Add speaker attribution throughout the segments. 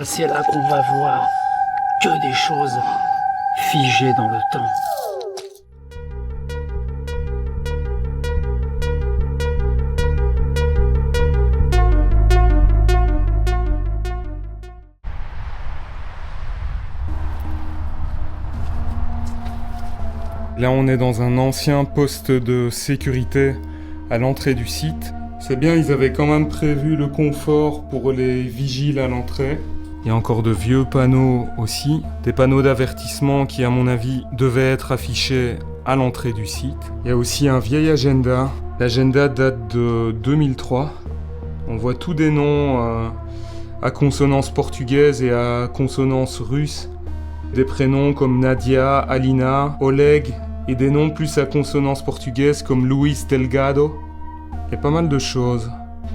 Speaker 1: C'est là qu'on va voir que des choses figées dans le temps.
Speaker 2: Là, on est dans un ancien poste de sécurité à l'entrée du site. C'est bien, ils avaient quand même prévu le confort pour les vigiles à l'entrée. Il y a encore de vieux panneaux aussi, des panneaux d'avertissement qui, à mon avis, devaient être affichés à l'entrée du site. Il y a aussi un vieil agenda. L'agenda date de 2003. On voit tous des noms à consonance portugaise et à consonance russe. Des prénoms comme Nadia, Alina, Oleg, et des noms plus à consonance portugaise comme Luis Delgado. Il y a pas mal de choses,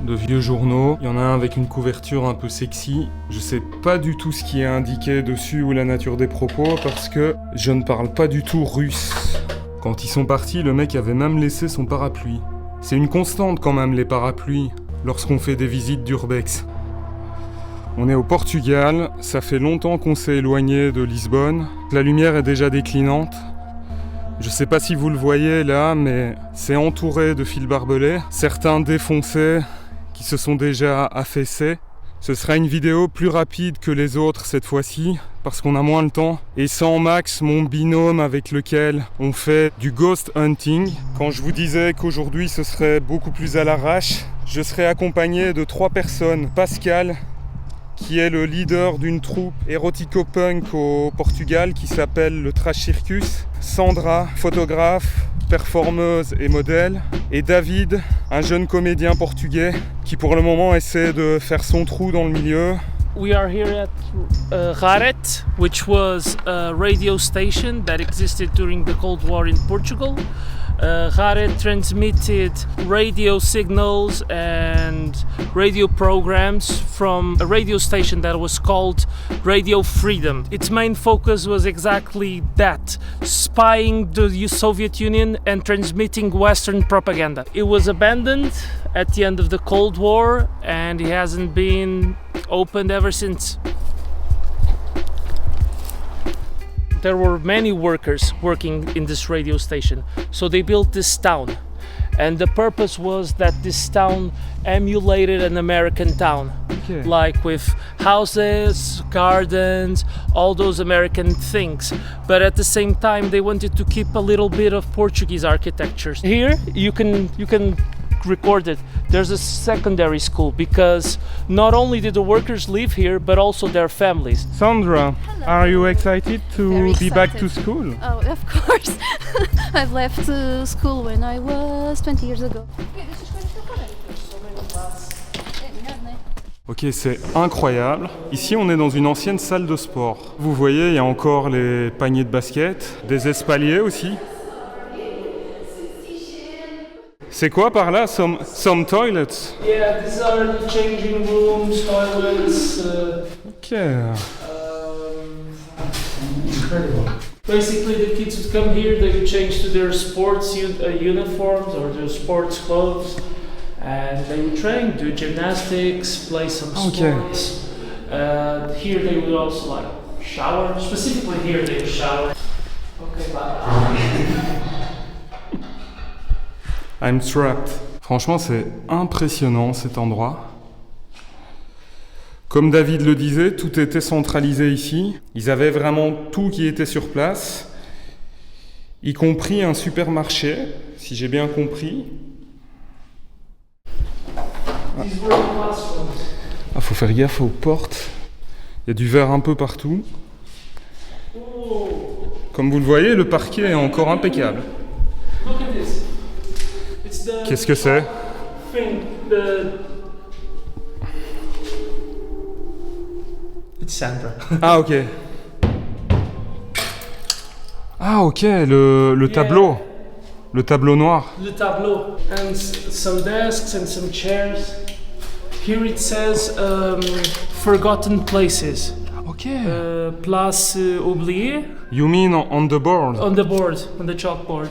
Speaker 2: de vieux journaux. Il y en a un avec une couverture un peu sexy. Je sais pas du tout ce qui est indiqué dessus ou la nature des propos parce que je ne parle pas du tout russe. Quand ils sont partis, le mec avait même laissé son parapluie. C'est une constante quand même, les parapluies, lorsqu'on fait des visites d'urbex. On est au Portugal, ça fait longtemps qu'on s'est éloigné de Lisbonne. La lumière est déjà déclinante. Je sais pas si vous le voyez là, mais c'est entouré de fils barbelés. Certains défoncés, qui se sont déjà affaissés. Ce sera une vidéo plus rapide que les autres cette fois-ci, parce qu'on a moins le temps. Et sans Max, mon binôme avec lequel on fait du ghost hunting. Quand je vous disais qu'aujourd'hui ce serait beaucoup plus à l'arrache, je serai accompagné de 3 personnes. Pascal, qui est le leader d'une troupe érotico-punk au Portugal qui s'appelle le Trash Circus. Sandra, photographe, performeuse et modèle. Et David, un jeune comédien portugais qui pour le moment essaie de faire son trou dans le milieu.
Speaker 3: We are here at Raret, which was a radio station that existed during the Cold War in Portugal. Raret transmitted radio signals and radio programs from a radio station that was called Radio Freedom. Its main focus was exactly that, spying the Soviet Union and transmitting Western propaganda. It was abandoned at the end of the Cold War and it hasn't been opened ever since. There were many workers working in this radio station, so they built this town. And the purpose was that this town emulated an American town, like with houses, gardens, all those American things. But at the same time, they wanted to keep a little bit of Portuguese architecture. Here, you can record it. There's a secondary school because not only did the workers live here, but also their families.
Speaker 2: Sandra,
Speaker 4: Hello.
Speaker 2: are you excited to
Speaker 4: Very
Speaker 2: be back
Speaker 4: excited.
Speaker 2: to school?
Speaker 4: Oh, of course. I've left school when I was 20 years ago.
Speaker 2: Ok, c'est incroyable. Ici, on est dans une ancienne salle de sport. Vous voyez, il y a encore les paniers de basket, des espaliers aussi. C'est quoi par là? Some toilets?
Speaker 3: Yeah, these are the changing rooms, toilets.
Speaker 2: Ok.
Speaker 3: Incredible. Basically, the kids would come here, they would change to their sports uniforms or their sports clothes, and they would train, do gymnastics, play some sports. Here they would also like shower. Specifically here they would shower. Okay, bye.
Speaker 2: I'm trapped. Franchement, c'est impressionnant cet endroit. Comme David le disait, tout était centralisé ici. Ils avaient vraiment tout qui était sur place, y compris un supermarché, si j'ai bien compris. Ah, faut faire gaffe aux portes. Il y a du verre un peu partout. Comme vous le voyez, le parquet est encore impeccable.
Speaker 3: Look at this. It's the
Speaker 2: Qu'est-ce que c'est?
Speaker 3: It's Sandra.
Speaker 2: Ah, ok. Ah, ok, le tableau. Le tableau noir.
Speaker 3: The tableau and some desks and some chairs. Here it says forgotten places.
Speaker 2: Ok.
Speaker 3: Place oubliée
Speaker 2: You mean on the board?
Speaker 3: on the board, on the chalkboard.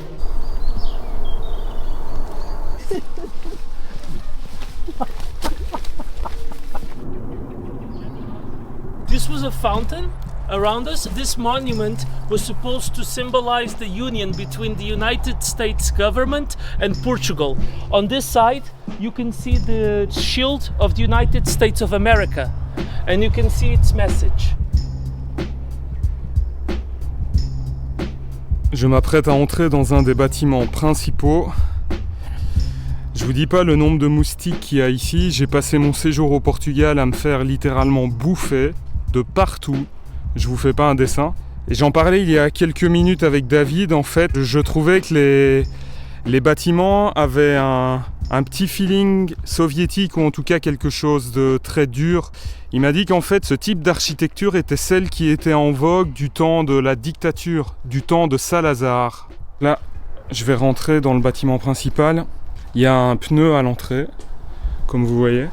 Speaker 3: This was a fountain around us. This monument was supposed to symbolize the union between the United States government and Portugal. On this side, you can see the shield of the United States of America, and you can see its message.
Speaker 2: Je m'apprête à entrer dans un des bâtiments principaux. Je vous dis pas le nombre de moustiques qu'il y a ici. J'ai passé mon séjour au Portugal à me faire littéralement bouffer de partout. Je vous fais pas un dessin. Et j'en parlais il y a quelques minutes avec David. En fait, je trouvais que les bâtiments avaient un petit feeling soviétique, ou en tout cas quelque chose de très dur. Il m'a dit qu'en fait ce type d'architecture était celle qui était en vogue du temps de la dictature, du temps de Salazar. Là, je vais rentrer dans le bâtiment principal. Il y a un pneu à l'entrée, comme vous voyez.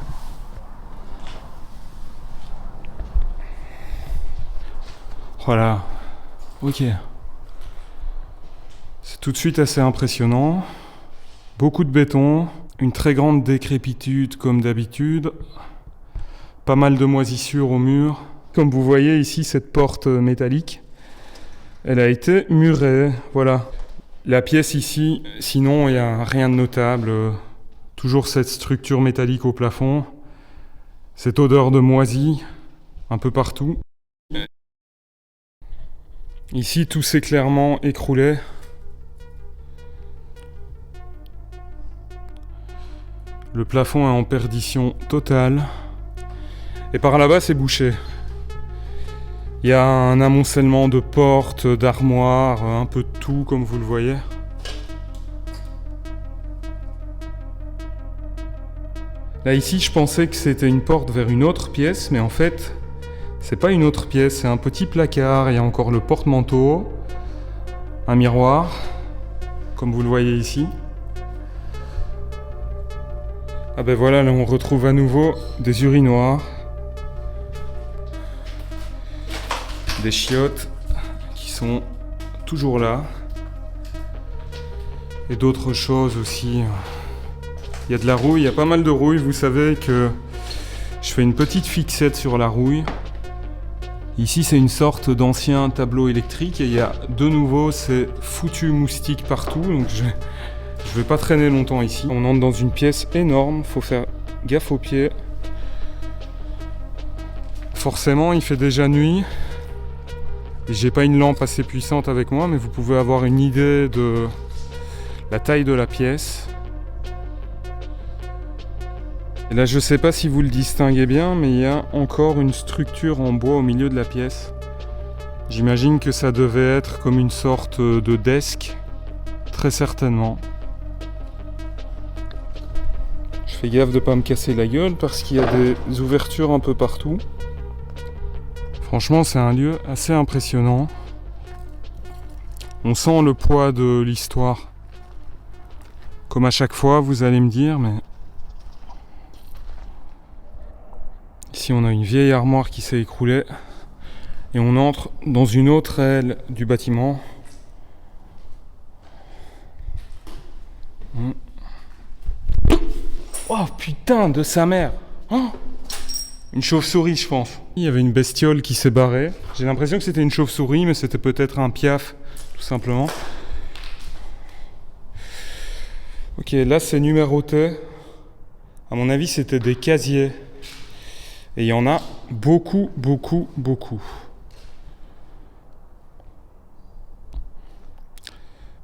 Speaker 2: Voilà. Ok. C'est tout de suite assez impressionnant. Beaucoup de béton, une très grande décrépitude comme d'habitude. Pas mal de moisissures au mur. Comme vous voyez ici, cette porte métallique, elle a été murée. Voilà. La pièce ici, sinon il n'y a rien de notable. Toujours cette structure métallique au plafond. Cette odeur de moisi un peu partout. Ici, tout s'est clairement écroulé. Le plafond est en perdition totale. Et par là-bas, c'est bouché. Il y a un amoncellement de portes, d'armoires, un peu de tout, comme vous le voyez. Là, ici, je pensais que c'était une porte vers une autre pièce, mais en fait, c'est pas une autre pièce, c'est un petit placard. Il y a encore le porte-manteau, un miroir, comme vous le voyez ici. Ah ben voilà, là on retrouve à nouveau des urinoirs, des chiottes qui sont toujours là, et d'autres choses aussi. Il y a de la rouille, il y a pas mal de rouille. Vous savez que je fais une petite fixette sur la rouille. Ici c'est une sorte d'ancien tableau électrique et il y a de nouveau ces foutus moustiques partout, donc je vais pas traîner longtemps ici. On entre dans une pièce énorme, faut faire gaffe aux pieds. Forcément, il fait déjà nuit. Et j'ai pas une lampe assez puissante avec moi, mais vous pouvez avoir une idée de la taille de la pièce. Et là, je sais pas si vous le distinguez bien, mais il y a encore une structure en bois au milieu de la pièce. J'imagine que ça devait être comme une sorte de desk, très certainement. Je fais gaffe de pas me casser la gueule parce qu'il y a des ouvertures un peu partout. Franchement, c'est un lieu assez impressionnant. On sent le poids de l'histoire. Comme à chaque fois, vous allez me dire, mais... Ici, on a une vieille armoire qui s'est écroulée. Et on entre dans une autre aile du bâtiment. Oh putain de sa mère! Oh, une chauve-souris, je pense. Il y avait une bestiole qui s'est barrée. J'ai l'impression que c'était une chauve-souris, mais c'était peut-être un piaf, tout simplement. Ok, là c'est numéroté. À mon avis, c'était des casiers. Et il y en a beaucoup, beaucoup, beaucoup.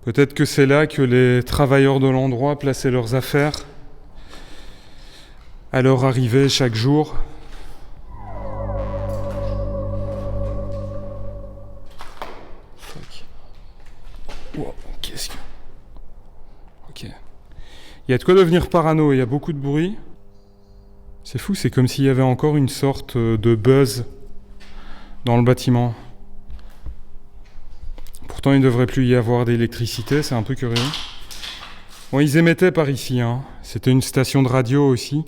Speaker 2: Peut-être que c'est là que les travailleurs de l'endroit plaçaient leurs affaires à leur arrivée chaque jour. Fuck. Wow, qu'est-ce que... Ok. Il y a de quoi devenir parano, il y a beaucoup de bruit. C'est fou, c'est comme s'il y avait encore une sorte de buzz dans le bâtiment. Pourtant, il ne devrait plus y avoir d'électricité, c'est un peu curieux. Bon, ils émettaient par ici, hein. C'était une station de radio aussi.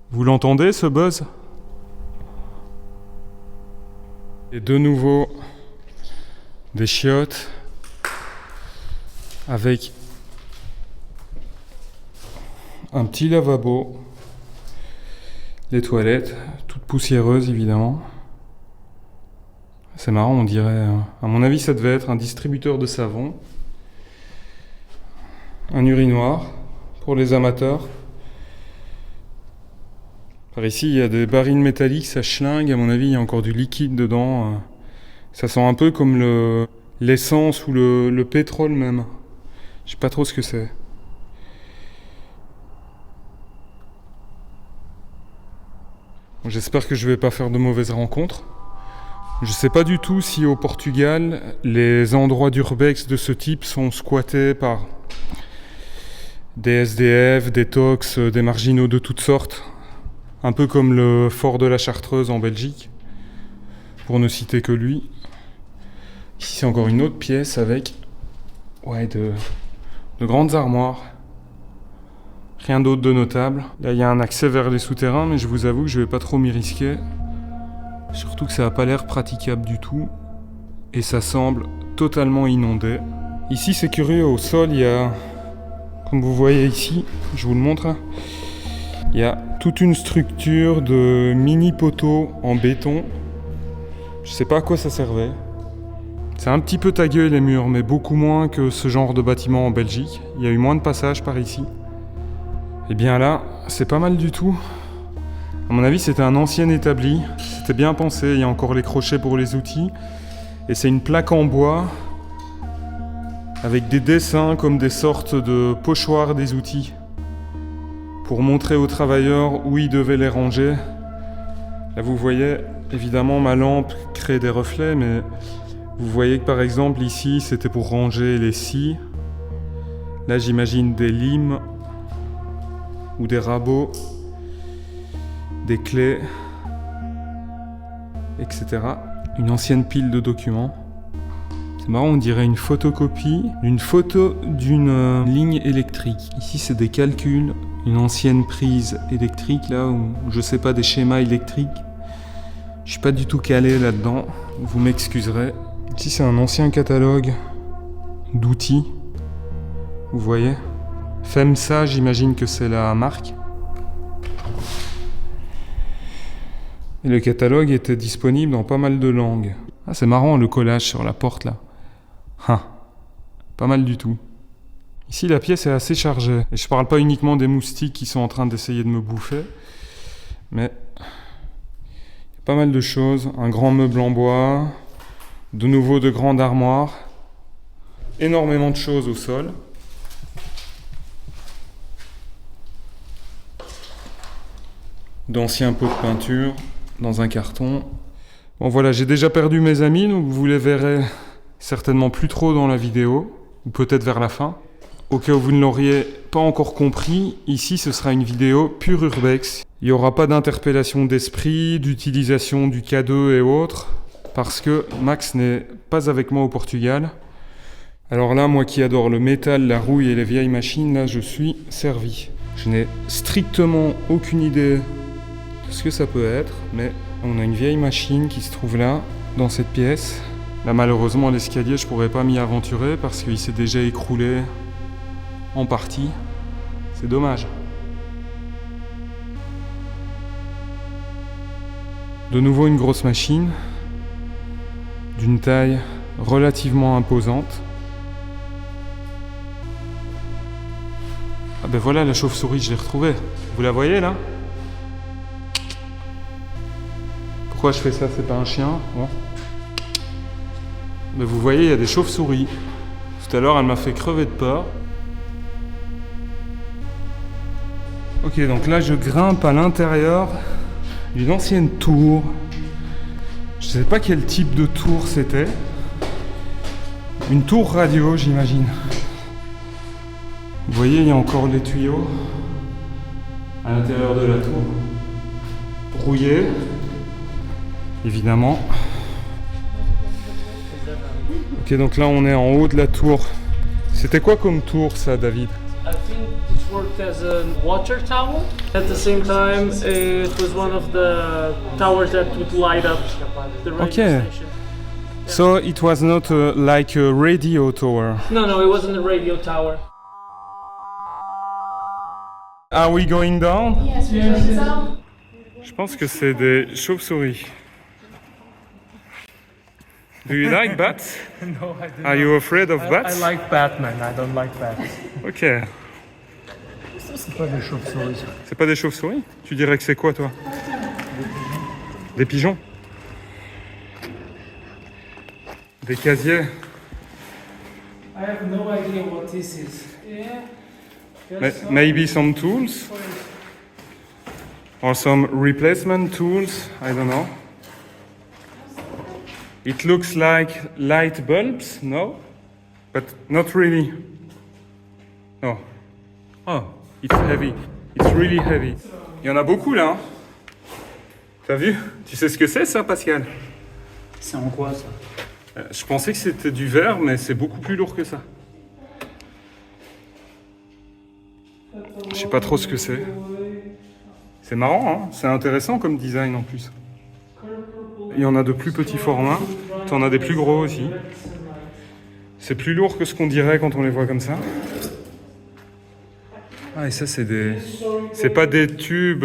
Speaker 2: Vous l'entendez, ce buzz? Et de nouveau, des chiottes avec un petit lavabo. Les toilettes, toutes poussiéreuses évidemment. C'est marrant, on dirait... À mon avis, ça devait être un distributeur de savon. Un urinoir pour les amateurs. Par ici, il y a des barils métalliques, ça schlingue. À mon avis, il y a encore du liquide dedans. Ça sent un peu comme l'essence ou le pétrole même. Je sais pas trop ce que c'est. J'espère que je vais pas faire de mauvaises rencontres. Je sais pas du tout si au Portugal, les endroits d'urbex de ce type sont squattés par des SDF, des tox, des marginaux de toutes sortes. Un peu comme le fort de la Chartreuse en Belgique, pour ne citer que lui. Ici, c'est encore une autre pièce avec de grandes armoires. Rien d'autre de notable. Là, il y a un accès vers les souterrains, mais je vous avoue que je vais pas trop m'y risquer. Surtout que ça n'a pas l'air praticable du tout. Et ça semble totalement inondé. Ici, c'est curieux, au sol, il y a... Comme vous voyez ici, je vous le montre. Il y a toute une structure de mini poteaux en béton. Je sais pas à quoi ça servait. C'est un petit peu tagué les murs, mais beaucoup moins que ce genre de bâtiment en Belgique. Il y a eu moins de passages par ici. Et bien là, c'est pas mal du tout. À mon avis, c'était un ancien établi. C'était bien pensé, il y a encore les crochets pour les outils. Et c'est une plaque en bois avec des dessins comme des sortes de pochoirs des outils pour montrer aux travailleurs où ils devaient les ranger. Là, vous voyez, évidemment, ma lampe crée des reflets, mais vous voyez que par exemple, ici, c'était pour ranger les scies. Là, j'imagine des limes ou des rabots, des clés, etc. Une ancienne pile de documents. C'est marrant, on dirait une photocopie d'une photo d'une ligne électrique. Ici, c'est des calculs, une ancienne prise électrique, là, où je sais pas, des schémas électriques. Je suis pas du tout calé là-dedans, vous m'excuserez. Ici, c'est un ancien catalogue d'outils. Vous voyez ? FEMSA, j'imagine que c'est la marque. Et le catalogue était disponible dans pas mal de langues. Ah, c'est marrant le collage sur la porte là. Pas mal du tout. Ici, la pièce est assez chargée. Et je parle pas uniquement des moustiques qui sont en train d'essayer de me bouffer, mais il y a pas mal de choses. Un grand meuble en bois, de nouveau de grandes armoires, énormément de choses au sol. D'anciens pots de peinture dans un carton. Bon voilà, j'ai déjà perdu mes amis, donc vous les verrez certainement plus trop dans la vidéo, ou peut-être vers la fin. Au cas où vous ne l'auriez pas encore compris, ici ce sera une vidéo pure urbex. Il n'y aura pas d'interpellation d'esprit, d'utilisation du K2 et autres, parce que Max n'est pas avec moi au Portugal. Alors là, moi qui adore le métal, la rouille et les vieilles machines, là je suis servi. Je n'ai strictement aucune idée de ce que ça peut être, mais on a une vieille machine qui se trouve là, dans cette pièce. Là malheureusement l'escalier je pourrais pas m'y aventurer parce qu'il s'est déjà écroulé en partie. C'est dommage. De nouveau une grosse machine, d'une taille relativement imposante. Ah ben voilà la chauve-souris, je l'ai retrouvée. Vous la voyez là ? Pourquoi je fais ça? C'est pas un chien? Bon. Mais vous voyez, il y a des chauves-souris. Tout à l'heure, elle m'a fait crever de peur. Ok, donc là, je grimpe à l'intérieur d'une ancienne tour. Je sais pas quel type de tour c'était. Une tour radio, j'imagine. Vous voyez, il y a encore les tuyaux à l'intérieur de la tour. Rouillés, évidemment. Ok, donc là on est en haut de la tour. C'était quoi comme tour ça, David?
Speaker 3: I think it worked as a water tower. At the same time, it was one of the towers that would light up the radio
Speaker 2: Okay.
Speaker 3: station.
Speaker 2: So it was not like a radio tower.
Speaker 3: No, it wasn't a radio tower.
Speaker 2: Are we going down?
Speaker 4: Yes, we're going down.
Speaker 2: Je Je pense que c'est des chauves-souris. Do you like bats?
Speaker 1: No, I do
Speaker 2: Are you afraid of
Speaker 1: I
Speaker 2: bats?
Speaker 1: like Batman, I don't like bats.
Speaker 2: Ok.
Speaker 1: C'est pas des chauves-souris.
Speaker 2: C'est pas des chauves-souris? Tu dirais que c'est quoi, toi? Des pigeons? Des casiers?
Speaker 3: I have no idea what this is. Yeah.
Speaker 2: Maybe some tools? Or some replacement tools? I don't know. It looks like light bulbs, no? But not really. No. Oh, it's heavy. It's really heavy. Il y en a beaucoup là. Hein? T'as vu? Tu sais ce que c'est ça, Pascal?
Speaker 1: C'est en quoi ça?
Speaker 2: Je pensais que c'était du verre, mais c'est beaucoup plus lourd que ça. Je sais pas trop ce que c'est. C'est marrant, hein? C'est intéressant comme design en plus. Il y en a de plus petits formats, t'en as des plus gros aussi. C'est plus lourd que ce qu'on dirait quand on les voit comme ça. Ah, et ça, c'est des... C'est pas des tubes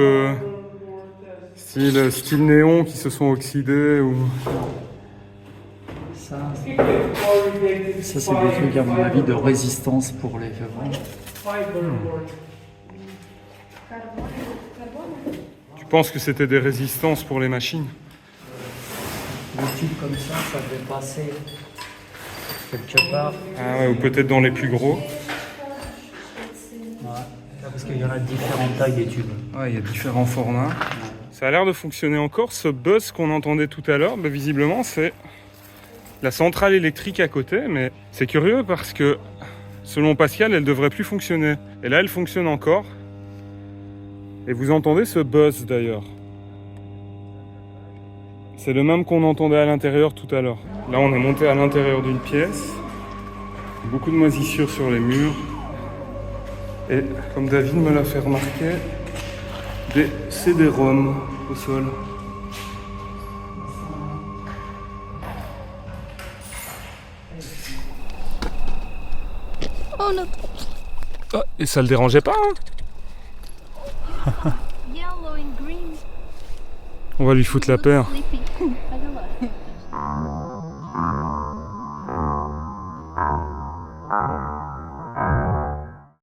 Speaker 2: style néon qui se sont oxydés ou...
Speaker 1: Ça c'est des trucs à mon avis de résistance pour les vents.
Speaker 2: Tu penses que c'était des résistances pour les machines?
Speaker 1: Des tubes comme ça devait passer quelque part.
Speaker 2: Ah ouais, ou peut-être dans les plus gros.
Speaker 1: Ouais. Parce qu'il y en a différentes tailles des tubes.
Speaker 2: Ouais, il y a différents formats. Ça a l'air de fonctionner encore. Ce buzz qu'on entendait tout à l'heure, visiblement, c'est la centrale électrique à côté. Mais c'est curieux parce que, selon Pascal, elle devrait plus fonctionner. Et là, elle fonctionne encore. Et vous entendez ce buzz d'ailleurs. C'est le même qu'on entendait à l'intérieur tout à l'heure. Là, on est monté à l'intérieur d'une pièce. Beaucoup de moisissures sur les murs. Et comme David me l'a fait remarquer, des CD-ROM au sol.
Speaker 4: Oh no.
Speaker 2: Ah, et ça le dérangeait pas, hein?
Speaker 4: Yellow and green.
Speaker 2: On va lui foutre la paire.
Speaker 4: Sleeping.